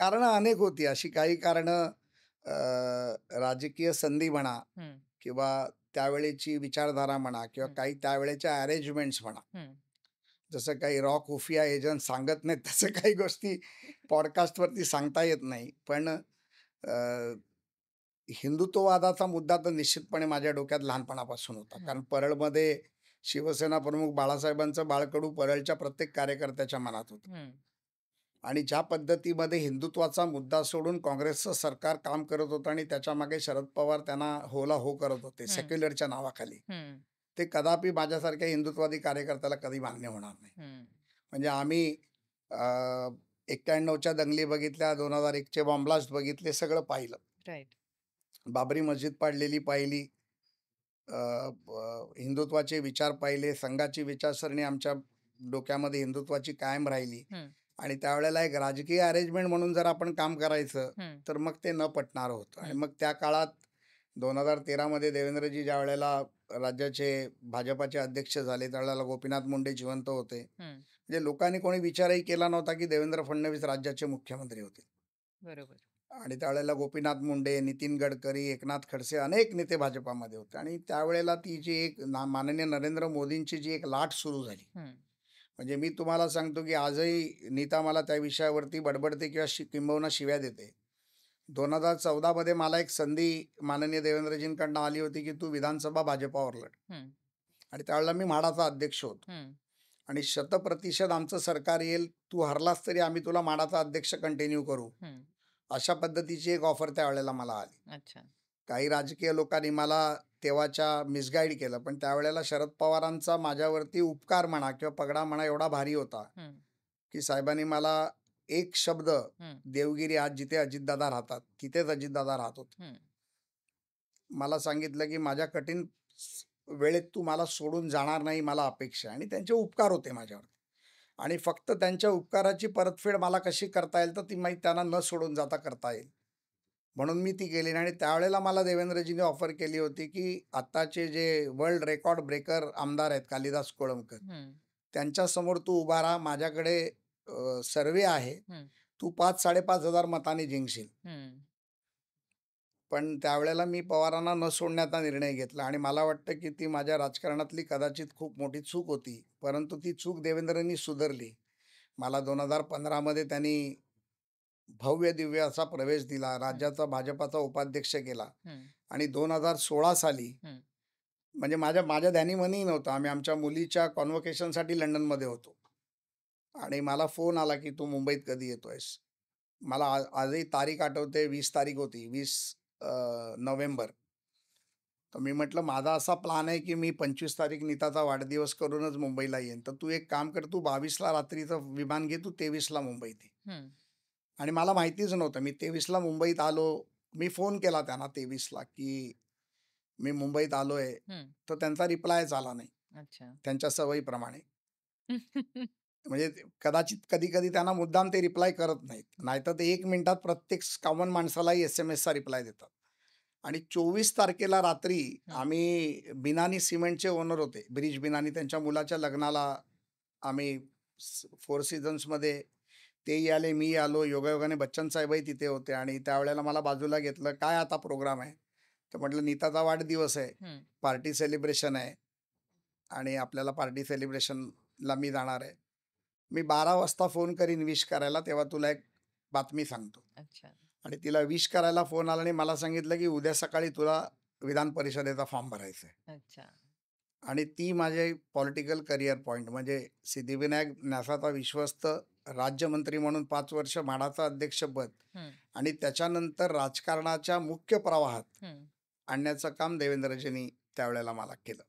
कारणं अनेक होती. अशी काही कारणं राजकीय संधी म्हणा हं, किंवा त्यावेळेची विचारधारा म्हणा किंवा हं, काही त्यावेळेच्या अरेंजमेंट्स म्हणा. हं, जसं काही रॉ खुफिया एजंट सांगत नाहीत तसं काही गोष्टी पॉडकास्टवरती सांगता येत नाही. पण हिंदुत्ववादाचा मुद्दा तर निश्चितपणे माझ्या डोक्यात लहानपणापासून होता. हं, कारण परळमध्ये शिवसेना प्रमुख बाळासाहेबांचं बाळकडू परळच्या प्रत्येक कार्यकर्त्याच्या मनात होतं. हं, आणि ज्या पद्धतीमध्ये हिंदुत्वाचा मुद्दा सोडून काँग्रेसचं सरकार काम करत होतं आणि त्याच्यामागे शरद पवार त्यांना होला हो करत होते हं, सेक्युलरच्या नावाखाली. हं, ते कदापि माझ्यासारख्या हिंदुत्ववादी कार्यकर्त्याला कधी मान्य होणार नाही. हं. म्हणजे आम्ही अ, 91च्या दंगली बघितल्या, 2001चे बॉम्ब ब्लास्ट बघितले, सगळं पाहिलं. राइट. बाबरी मस्जिद पाडलेली पाहिली. हिंदुत्वाचे विचार पाहिले, संघाची विचारसरणी आमच्या डोक्यामध्ये हिंदुत्वाची कायम राहिली. हं, आणि त्यावेळेला एक राजकीय अरेंजमेंट म्हणून जर आपण काम करायचं, हं, तर मग ते न पटणारं होतं. आणि हं, मग त्या काळात 2013 मध्ये देवेंद्रजी ज्यावेळेला राज्याचे भाजपाचे अध्यक्ष झाले, त्यावेळेला गोपीनाथ मुंडे जिवंत होते. हं. म्हणजे लोकांनी कोणी विचारही केला नव्हता, की देवेंद्र फडणवीस राज्याचे मुख्यमंत्री होतील. बरोबर. आणि त्यावेळेला गोपीनाथ मुंडे, नितीन गडकरी, एकनाथ खडसे अनेक नेते भाजपामध्ये होते. आणि त्यावेळेला ती जी एक माननीय नरेंद्र मोदींची जी एक लाट सुरू झाली. हं, म्हणजे मी तुम्हाला सांगतो, की आजही नीता मला त्या विषयावरती बडबडते किंवा किंबहुना शिव्या देते. 2014 मध्ये मला एक संधी माननीय देवेंद्रजींकडनं आली होती, की तू विधानसभा भाजपावर लढ. हं, आणि त्यावेळेला मी म्हाडाचा अध्यक्ष होतो. हं, आणि 100% आमचं सरकार येईल, तू हरलास तरी आम्ही तुला म्हाडाचा अध्यक्ष कंटिन्यू करू. हं. अशा पद्धतीची एक ऑफर त्यावेळेला मला आली. अच्छा. काही राजकीय लोकांनी मला तेव्हाच्या मिसगाईड केलं. पण त्यावेळेला शरद पवारांचा माझ्यावरती उपकार म्हणा किंवा पगडा म्हणा एवढा भारी होता, हं, की साहेबांनी मला एक शब्द, हं, देवगिरी आज जिथे अजितदादा राहतात, तिथेच अजितदादा राहत होते. हं, मला सांगितलं, की माझ्या कठीण वेळेत तू मला सोडून जाणार नाही, मला अपेक्षा आहे. आणि त्यांचे उपकार होते माझ्यावरती. आणि फक्त त्यांच्या उपकाराची परतफेड मला कशी करता येईल, तर ती माहीत त्यांना न सोडून जाता करता येईल. म्हणून मी ती केली नाही. आणि त्यावेळेला मला देवेंद्रजींनी ऑफर केली होती, की आत्ताचे जे वर्ल्ड रेकॉर्ड ब्रेकर आमदार आहेत कालिदास कोळंबकर, हं, त्यांच्यासमोर तू उभा राहा. माझ्याकडे सर्व्हे आहे. हं, तू 5,000-5,500 मतांनी जिंकशील. हं, पण त्यावेळेला मी पवारांना न सोडण्याचा निर्णय घेतला. आणि मला वाटतं, की ती माझ्या राजकारणातली कदाचित खूप मोठी चूक होती. परंतु ती चूक देवेंद्रनी सुधारली. मला 2015 मध्ये त्यांनी भव्य-दिव्य असा प्रवेश दिला. हं, राज्याचा भाजपाचा उपाध्यक्ष केला. हं, आणि 2016 साली हं, म्हणजे माझ्या माझ्या ध्यानीमनीही नव्हतं. आम्ही आमच्या मुलीच्या कॉन्व्होकेशनसाठी लंडनमध्ये होतो. आणि मला फोन आला, की "तू मुंबईत कधी येतोयस?" मला आजही तारीख आठवते. 20 तारीख होती. 20 नोव्हेंबर. तर मी म्हटलं, "माझा असा प्लॅन आहे, की मी 25 तारीख नीताचा वाढदिवस करूनच मुंबईला येईन. तर तू एक काम कर, तू 22ला रात्रीचं विमान घे, तू 23ला मुंबईत ये." हं, आणि मला माहितीच नव्हतं. मी 23ला मुंबईत आलो. मी फोन केला त्यांना 23ला, की मी मुंबईत आलोय. हं. तर त्यांचा रिप्लायच आला नाही, अच्छा. त्यांच्या सवयीप्रमाणे. म्हणजे कदाचित कधी-कधी त्यांना मुद्दाम ते रिप्लाय करत नाहीत. नाहीतर ते 1 मिनिटात प्रत्येक कॉमन माणसालाही एस-एम-एसचा रिप्लाय देतात. आणि 24 तारखेला रात्री हं, आम्ही बिनानी सिमेंटचे ओनर होते. ब्रिज बिनानी त्यांच्या मुलाच्या लग्नाला आम्ही फोर सीझन्समध्ये तेही आले, मीही आलो. योगायोगाने बच्चन साहेबही तिथे होते. आणि त्यावेळेला मला बाजूला घेतलं. "काय आता प्रोग्राम आहे?" तर म्हटलं, "नीताचा वाढदिवस आहे. हं. पार्टी सेलिब्रेशन आहे आणि आपल्याला पार्टी सेलिब्रेशनला मी जाणार आहे. मी 12 वाजता फोन करीन विश करायला, तेव्हा तुला एक बातमी सांगतो." अच्छा, आणि तिला विश करायला फोन आला आणि मला सांगितलं, की "उद्या सकाळी तुला विधान परिषदेचा फॉर्म भरायचा आहे." अच्छा. आणि ती माझे पॉलिटिकल करियर पॉइंट म्हणजे सिद्धिविनायक न्यासाचा विश्वस्त, राज्यमंत्री म्हणून 5 वर्ष म्हाडाचं अध्यक्षपद हं, आणि त्याच्यानंतर राजकारणाच्या मुख्य प्रवाहात हं. आणण्याचं काम देवेंद्रजींनी त्यावेळेला मला केलं.